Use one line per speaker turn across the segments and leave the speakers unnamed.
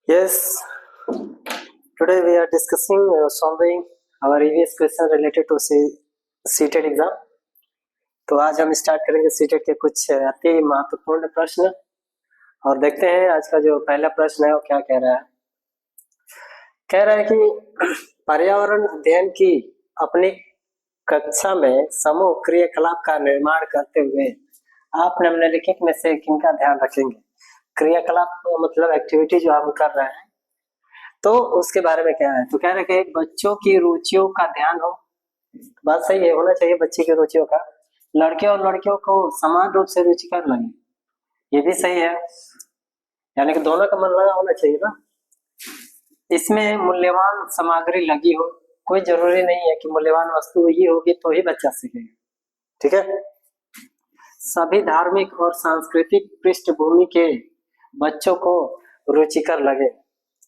Yes, today we are discussing solving our EVS question related to CTET exam. तो आज हम start करेंगे CTET के कुछ अति महत्वपूर्ण प्रश्न और देखते हैं आज का जो पहला प्रश्न है वो क्या कह रहा है। कह रहा है कि पर्यावरण अध्ययन की अपनी कक्षा में समूह क्रियाकलाप का निर्माण करते हुए आप निम्नलिखित में से किनका ध्यान रखेंगे। क्रियाकलाप मतलब एक्टिविटी जो हम कर रहे हैं तो उसके बारे में क्या है। तो कह रहे कि बच्चों की रुचियों का ध्यान हो, बात सही है, होना चाहिए बच्चे की रुचियों का। लड़के और लड़कियों को समान रूप से रुचिकर लगे, ये भी सही है, यानी कि दोनों का मन लगा होना चाहिए ना। इसमें मूल्यवान सामग्री लगी हो, कोई जरूरी नहीं है कि मूल्यवान वस्तु ही होगी तो ही बच्चा सीखेगा, ठीक है। सभी धार्मिक और सांस्कृतिक पृष्ठभूमि के बच्चों को रुचिकर लगे,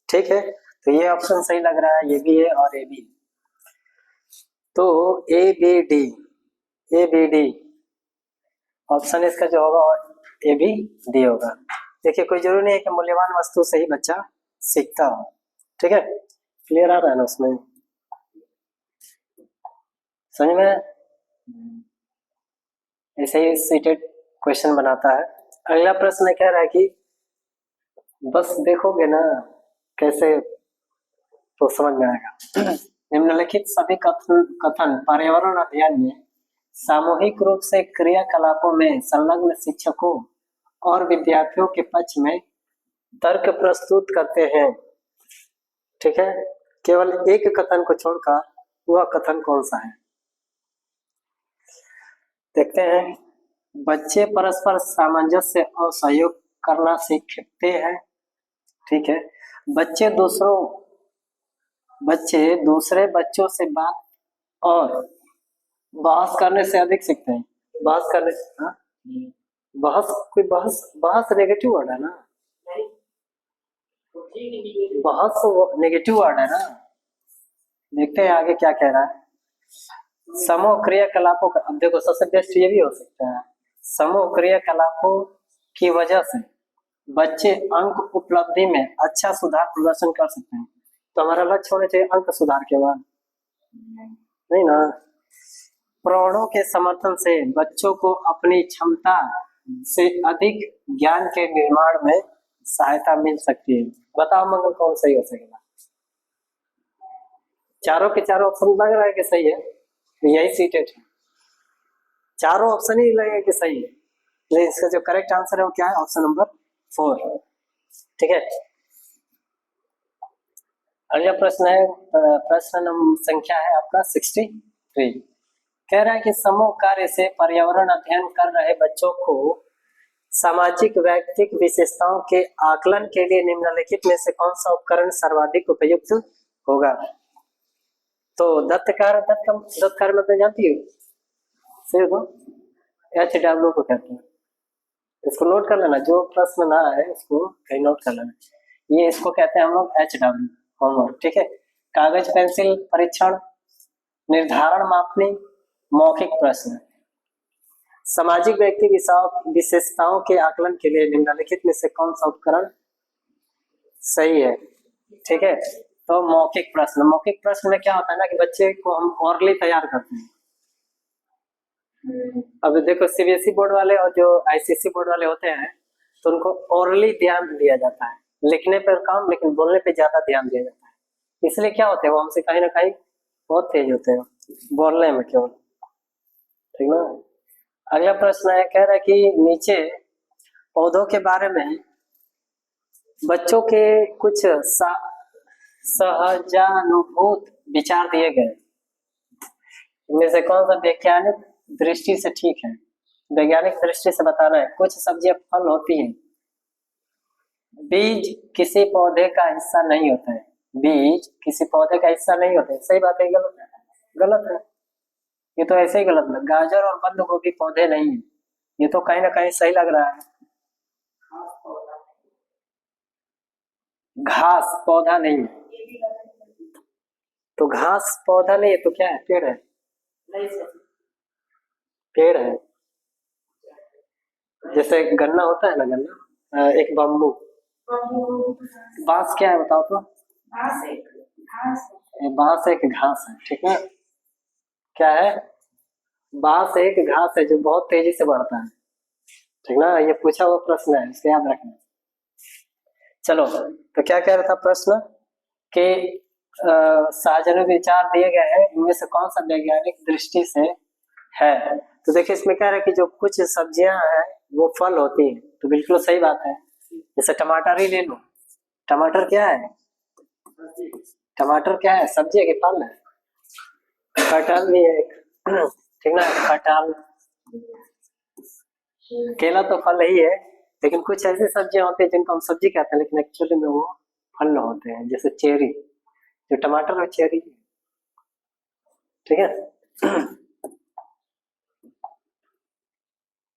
ठीक है। तो ये ऑप्शन सही लग रहा है, ये भी है और ये भी है। तो ए बी डी ऑप्शन इसका जो होगा और ए बी डी होगा। देखिए कोई जरूरी नहीं है कि मूल्यवान वस्तु से ही बच्चा सीखता हो, ठीक है। क्लियर आ रहा है ना उसमें, समझ में। ऐसे ही सीटेड क्वेश्चन बनाता है। अगला प्रश्न कह रहा है कि बस देखोगे ना कैसे तो समझ में आएगा। निम्नलिखित सभी कथन पर्यावरण अध्ययन में सामूहिक रूप से क्रियाकलापों में संलग्न शिक्षकों और विद्यार्थियों के पक्ष में तर्क प्रस्तुत करते हैं, ठीक है। केवल एक कथन को छोड़कर वह कथन कौन सा है, देखते हैं। बच्चे परस्पर सामंजस्य और सहयोग करना सीखते हैं, ठीक है। बच्चे दूसरे बच्चों से बात और बहस करने से अधिक सीखते हैं। बहस करने से, हाँ, बहस नेगेटिव वर्ड है ना, बहस नेगेटिव वर्ड है ना। देखते हैं आगे क्या कह रहा है। समूह क्रियाकलापों का, अब देखो सबसे बेस्ट ये भी हो सकता है, समूह क्रियाकलापों की वजह से बच्चे अंक उपलब्धि में अच्छा सुधार प्रदर्शन कर सकते हैं। तो हमारा लक्ष्य होना चाहिए अंक सुधार के बाद, नहीं ना। प्रौढ़ों के समर्थन से बच्चों को अपनी क्षमता से अधिक ज्ञान के निर्माण में सहायता मिल सकती है। बताओ मंगल कौन सही हो सकेगा। चारों के चारों ऑप्शन लग रहा है कि सही है, तो यही सीटेड है। चारों ऑप्शन ही लगेगा कि सही है, लेकिन इसका जो करेक्ट आंसर है वो क्या है, ऑप्शन नंबर 4, ठीक है। अगला प्रश्न है, प्रश्न संख्या है आपका 63। कह रहा है कि समूह कार्य से पर्यावरण अध्ययन कर रहे बच्चों को सामाजिक व्यक्तिक विशेषताओं के आकलन के लिए निम्नलिखित में से कौन सा उपकरण सर्वाधिक उपयुक्त होगा। तो दत्तकार मतलब जानती हो, सिर्फ HW को कहते हैं। इसको नोट कर लेना, जो प्रश्न ना है इसको कहीं नोट कर लेना, ये इसको कहते हैं हम लोग HW होमवर्क, ठीक है। कागज पेंसिल परीक्षण, निर्धारण मापनी, मौखिक प्रश्न। सामाजिक व्यक्ति विशेषताओं के आकलन के लिए निम्नलिखित में से कौन सा उपकरण सही है, ठीक है। तो मौखिक प्रश्न में क्या होता है ना कि बच्चे को हम ओरली तैयार करते हैं। अब देखो सीबीएसई बोर्ड वाले और जो आईसीएसई बोर्ड वाले होते हैं तो उनको ओरली ध्यान दिया जाता है, लिखने पर कम लेकिन बोलने पे ज्यादा ध्यान दिया जाता है। इसलिए क्या होते हैं वो हमसे कहीं ना कहीं बहुत तेज होते हैं बोलने में केवल, ठीक ना। अगला प्रश्न है, कह रहा है कि नीचे पौधों के बारे में बच्चों के कुछ सहजानुभूत विचार दिए गए, इनमें से कौन सा वैज्ञानिक दृष्टि से ठीक है। वैज्ञानिक दृष्टि से बताना है। कुछ सब्जियां फल होती हैं, बीज किसी पौधे का हिस्सा नहीं होता है, बीज किसी पौधे का हिस्सा नहीं होते। सही बात है, गलत है, गलत है, ये तो ऐसे ही गलत है। गाजर और बंद गोभी पौधे नहीं है, ये तो कहीं ना कहीं सही लग रहा है। घास पौधा नहीं है, तो घास पौधा नहीं है तो क्या है, पेड़ है, पेड़ है। जैसे गन्ना होता है ना, गन्ना एक बम्बू, बांस क्या है बताओ तो?
घास एक घास
बांस एक घास है, ठीक है। क्या है? बांस एक घास है जो बहुत तेजी से बढ़ता है, ठीक ना। ये पूछा हुआ प्रश्न है, इसे याद रखना। चलो, तो क्या कह रहा था प्रश्न कि सार्वजनिक विचार दिए गए हैं, इनमें से कौन सा वैज्ञानिक दृष्टि से है। तो देखिए इसमें क्या है कि जो कुछ सब्जियां हैं वो फल होती हैं, तो बिल्कुल सही बात है। जैसे टमाटर ही ले लो, टमाटर क्या है? टमाटर क्या है, सब्जी है कि फल है? कटहल भी है एक, ठीक ना, कटहल। केला तो फल ही है, लेकिन कुछ ऐसी सब्जियां होती है जिनको हम सब्जी कहते हैं लेकिन एक्चुअली में वो फल होते हैं, जैसे चेरी। जो टमाटर और चेरी, ठीक है।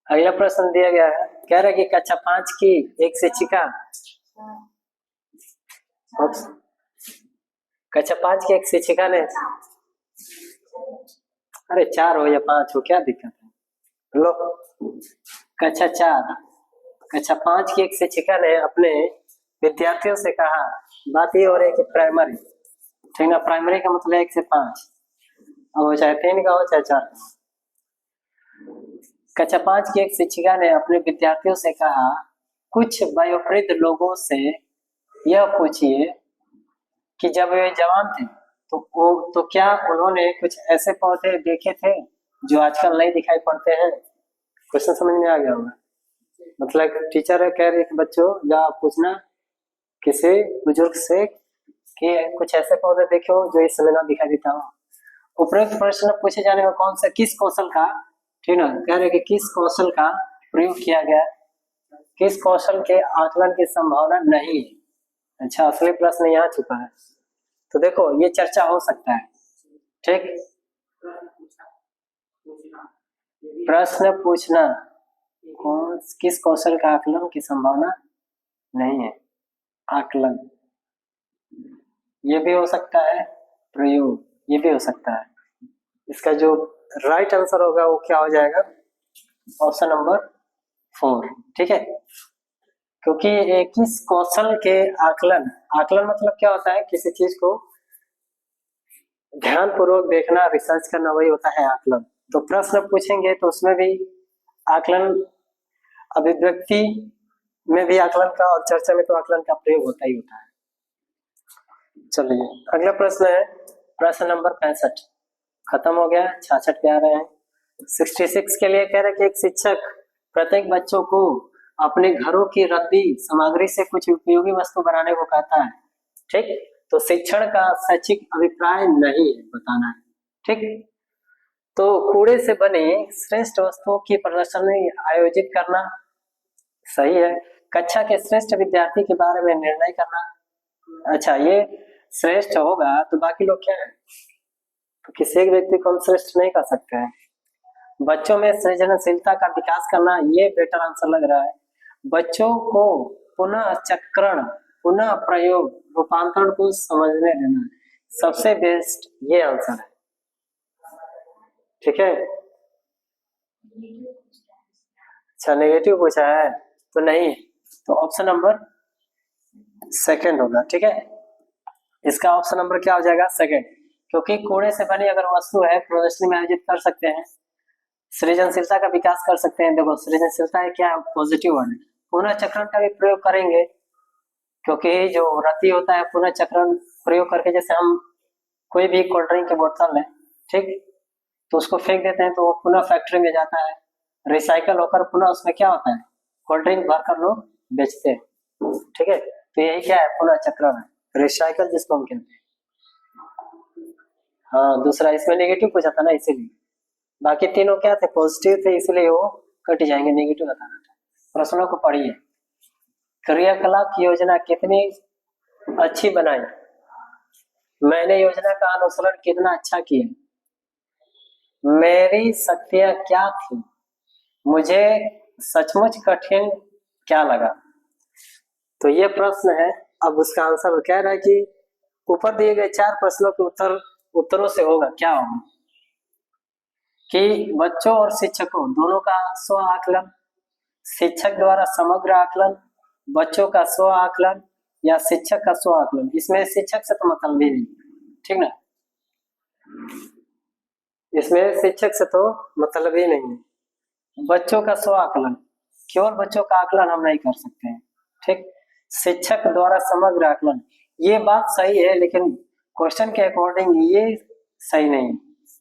अगला प्रश्न दिया गया है, कह रहा है कि कक्षा 5 की एक शिक्षिका, कक्षा 5 की एक शिक्षिका ने, अरे 4 हो या 5 हो क्या दिक्कत है, लो। कक्षा 4, कक्षा 5 की एक शिक्षिका ने अपने विद्यार्थियों से कहा, बात ये हो रही है कि प्राइमरी, ठीक ना, प्राइमरी का मतलब 1 से 5, अब वो चाहे 3 का हो चाहे 4 का। कक्षा 5 की एक शिक्षिका ने अपने विद्यार्थियों से कहा, कुछ वयोवृद्ध लोगों से यह पूछिए कि जब वे जवान थे तो क्या उन्होंने कुछ ऐसे पौधे देखे थे जो आजकल नहीं दिखाई पड़ते हैं। क्वेश्चन समझ में आ गया होगा। मतलब टीचर है, कह रही है बच्चों जाओ पूछना किसी बुजुर्ग से कि कुछ ऐसे पौधे देखे हो जो इस समय ना दिखाई देता हो। उपरोक्त प्रश्न पूछे जाने में कौन सा किस कौशल का, ठीक ना, कह रहे कि किस कौशल का प्रयोग किया गया, किस कौशल के आकलन की संभावना नहीं है। अच्छा, असली प्रश्न यहाँ छुपा है। तो देखो ये चर्चा हो सकता है, ठीक। प्रश्न पूछना कौन किस कौशल का आकलन की संभावना नहीं है, आकलन ये भी हो सकता है, प्रयोग ये भी हो सकता है। इसका जो राइट आंसर होगा वो क्या हो जाएगा, ऑप्शन नंबर 4, ठीक है। क्योंकि किस कौशल के आकलन, आकलन मतलब क्या होता है, किसी चीज को ध्यान पूर्वक देखना, रिसर्च करना, वही होता है आकलन। तो प्रश्न पूछेंगे तो उसमें भी आकलन, अभिव्यक्ति में भी आकलन का और चर्चा में तो आकलन का प्रयोग होता ही होता है। चलिए अगला प्रश्न है, प्रश्न नंबर 65 खत्म हो गया, 66 पे आ रहे हैं। 66 के लिए कह रहे कि एक शिक्षक प्रत्येक बच्चों को अपने घरों की रद्दी सामग्री से कुछ उपयोगी वस्तु बनाने को कहता है, ठीक। तो शिक्षण का शैक्षिक अभिप्राय नहीं है बताना है, ठीक। तो कूड़े से बने श्रेष्ठ वस्तुओं की प्रदर्शनी आयोजित करना सही है। कक्षा के श्रेष्ठ विद्यार्थी के बारे में निर्णय करना, अच्छा ये श्रेष्ठ होगा तो बाकी लोग क्या है, तो किसी एक व्यक्ति को हम श्रेष्ठ नहीं कर सकते हैं। बच्चों में सृजनशीलता का विकास करना, ये बेटर आंसर लग रहा है। बच्चों को पुनः चक्रण, पुनः प्रयोग, रूपांतरण को समझने देना, सबसे बेस्ट ये आंसर है, ठीक है। अच्छा नेगेटिव पूछा है तो नहीं, तो ऑप्शन नंबर सेकंड होगा, ठीक है। इसका ऑप्शन नंबर क्या हो जाएगा, सेकंड। क्योंकि कूड़े से बनी अगर वस्तु है प्रदर्शनी में आयोजित कर सकते हैं, सृजनशीलता का विकास कर सकते हैं। देखो सृजनशीलता है क्या, पॉजिटिव वर्ड है। पुनः चक्रण का भी प्रयोग करेंगे, क्योंकि जो रति होता है पुनः चक्रण प्रयोग करके, जैसे हम कोई भी कोल्ड ड्रिंक की बोतल है, ठीक, तो उसको फेंक देते हैं तो वो पुनः फैक्ट्री में जाता है, रिसाइकल होकर पुनः उसमें क्या होता है, कोल्ड ड्रिंक भरकर लोग बेचते हैं, ठीक है। तो यही क्या है, पुनः चक्रण है, रिसाइकल जिसको हम कहते हैं। हाँ दूसरा इसमें नेगेटिव पूछा था ना इसीलिए, बाकी तीनों क्या थे, पॉजिटिव थे, इसलिए वो कट जाएंगे, नेगेटिव बताना था। प्रश्नों को पढ़िए, क्रियाकलाप की योजना कितनी अच्छी बनाई, मैंने योजना का अनुसरण कितना अच्छा किया, मेरी शक्तियां क्या थी, मुझे सचमुच कठिन क्या लगा। तो ये प्रश्न है। अब उसका आंसर कह रहा है कि ऊपर दिए गए 4 प्रश्नों के उत्तरों से होगा क्या होगा, कि बच्चों और शिक्षकों दोनों का स्व आकलन, शिक्षक द्वारा समग्र आकलन, बच्चों का स्व आकलन या शिक्षक का स्व आकलन। इसमें शिक्षक से तो मतलब ही नहीं, ठीक ना, इसमें शिक्षक से तो मतलब ही नहीं है। बच्चों का स्व आकलन, केवल बच्चों का आकलन हम नहीं कर सकते हैं, ठीक। शिक्षक द्वारा समग्र आकलन, ये बात सही है, लेकिन क्वेश्चन के अकॉर्डिंग ये सही नहीं है।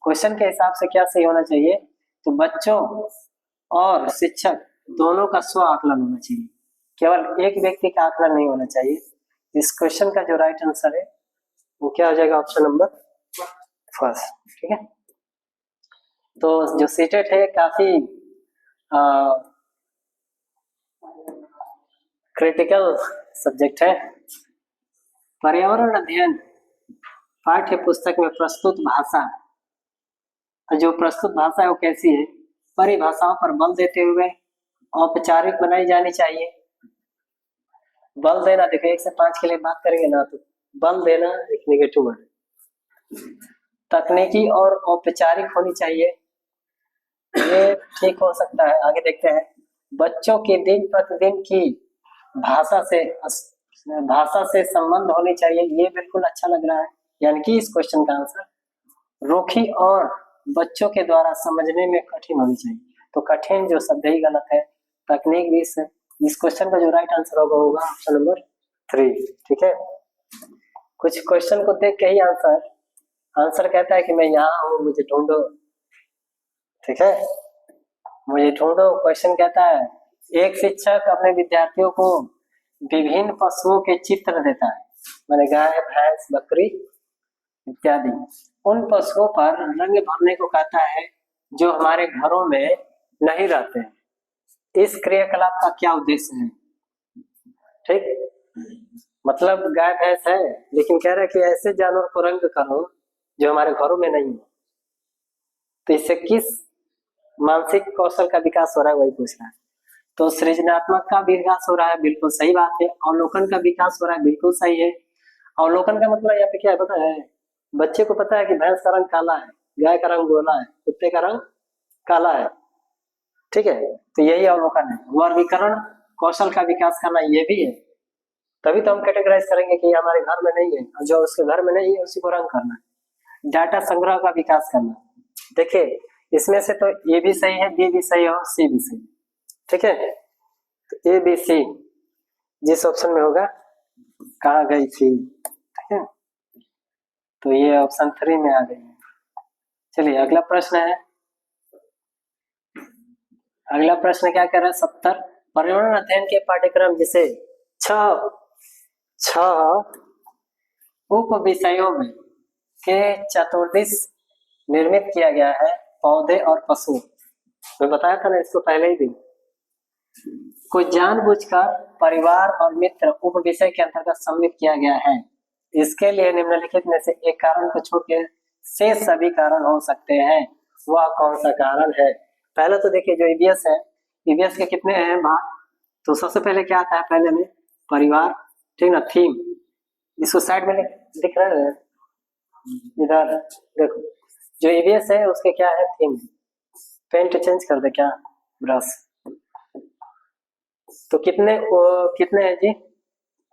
क्वेश्चन के हिसाब से क्या सही होना चाहिए, तो बच्चों और शिक्षक दोनों का स्व आकलन होना चाहिए, केवल एक व्यक्ति का आकलन नहीं होना चाहिए। इस क्वेश्चन का जो राइट आंसर है वो क्या हो जाएगा, ऑप्शन नंबर फर्स्ट, ठीक है। तो जो सीटेट है काफी क्रिटिकल सब्जेक्ट है। पर्यावरण अध्ययन पाठ्य पुस्तक में प्रस्तुत भाषा, जो प्रस्तुत भाषा है वो कैसी है, परिभाषाओं पर बल देते हुए औपचारिक बनाई जानी चाहिए। बल देना, देखो 1 से 5 के लिए बात करेंगे ना, तो बल देना एक नेगेटिव वर्ड। तकनीकी और औपचारिक होनी चाहिए, ये ठीक हो सकता है। आगे देखते हैं, बच्चों की दिन प्रतिदिन की भाषा से संबंध होनी चाहिए, ये बिल्कुल अच्छा लग रहा है, यानी कि इस क्वेश्चन का आंसर रुखी और बच्चों के द्वारा समझने में कठिन होनी चाहिए। तो कठिन जो शब्द ही गलत है, तकनीक भी है। इस क्वेश्चन का जो राइट आंसर होगा ऑप्शन नंबर 3, ठीक है। कुछ क्वेश्चन को देख के ही आंसर कहता है कि मैं यहाँ हूँ, मुझे ढूंढो, ठीक है, मुझे ढूंढो। क्वेश्चन कहता है, एक शिक्षक अपने विद्यार्थियों को विभिन्न पशुओं के चित्र देता है, माने गाय, भैंस, बकरी इत्यादि। उन पशुओं पर रंग भरने को कहता है जो हमारे घरों में नहीं रहते। इस क्रियाकलाप का क्या उद्देश्य है, ठीक। मतलब गाय भैंस है, लेकिन कह रहा है कि ऐसे जानवर को रंग करो जो हमारे घरों में नहीं है। तो इससे किस मानसिक कौशल का विकास हो रहा है, वही पूछ रहा है। तो सृजनात्मक का विकास हो रहा है, बिल्कुल सही बात है। अवलोकन का विकास हो रहा है, बिल्कुल सही है। अवलोकन का मतलब यहाँ पे क्या है पता है, बच्चे को पता है कि भैंस का रंग काला है, गाय का रंग गोला है, कुत्ते का रंग काला है, ठीक है। तो यही अवलोकन है। वर्गीकरण कौशल का विकास करना, ये भी है। तभी तो हम कैटेगराइज करेंगे कि हमारे घर में नहीं है, और जो उसके घर में नहीं है उसी को रंग करना। डाटा संग्रह का विकास करना, देखिए इसमें से तो ए भी सही है, बी भी सही है और सी भी सही है, ठीक है। तो ए बी सी जिस ऑप्शन में होगा, कहाँ गई थी, ठीक है। तो ये ऑप्शन 3 में आ गई है। चलिए अगला प्रश्न है। अगला प्रश्न क्या कर रहा है, 70। पर्यावरण अध्ययन के पाठ्यक्रम जिसे 6 उप विषयों में के चतुर्दिश निर्मित किया गया है, पौधे और पशु। मैं बताया था ना इसको पहले ही दिन, को जानबूझकर परिवार और मित्र उप विषय के अंतर्गत सम्मिलित किया गया है। इसके लिए निम्नलिखित में से एक कारण को छोड़ के से सभी कारण हो सकते हैं, वह कौन सा कारण है। पहले तो देखिए जो ईवीएस है, ईवीएस के कितने हैं भाग, तो सबसे पहले क्या आता है, पहले में परिवार, ठीक ना, थीम। इसको साइड में दिख रहा है, इधर देखो, जो ईवीएस है उसके क्या है, थीम। पेंट चेंज कर दे क्या, ब्रश। तो कितने हैं जी,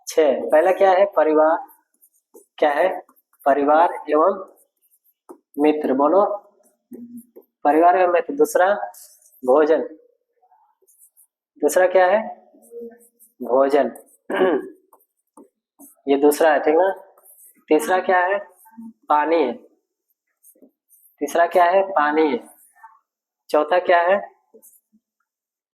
6। पहला क्या है, परिवार, क्या है, परिवार एवं मित्र, बोलो परिवार एवं मित्र। दूसरा भोजन, दूसरा क्या है, भोजन ये दूसरा है, ठीक ना। तीसरा क्या है, पानी है, तीसरा क्या है, पानी है। चौथा क्या है,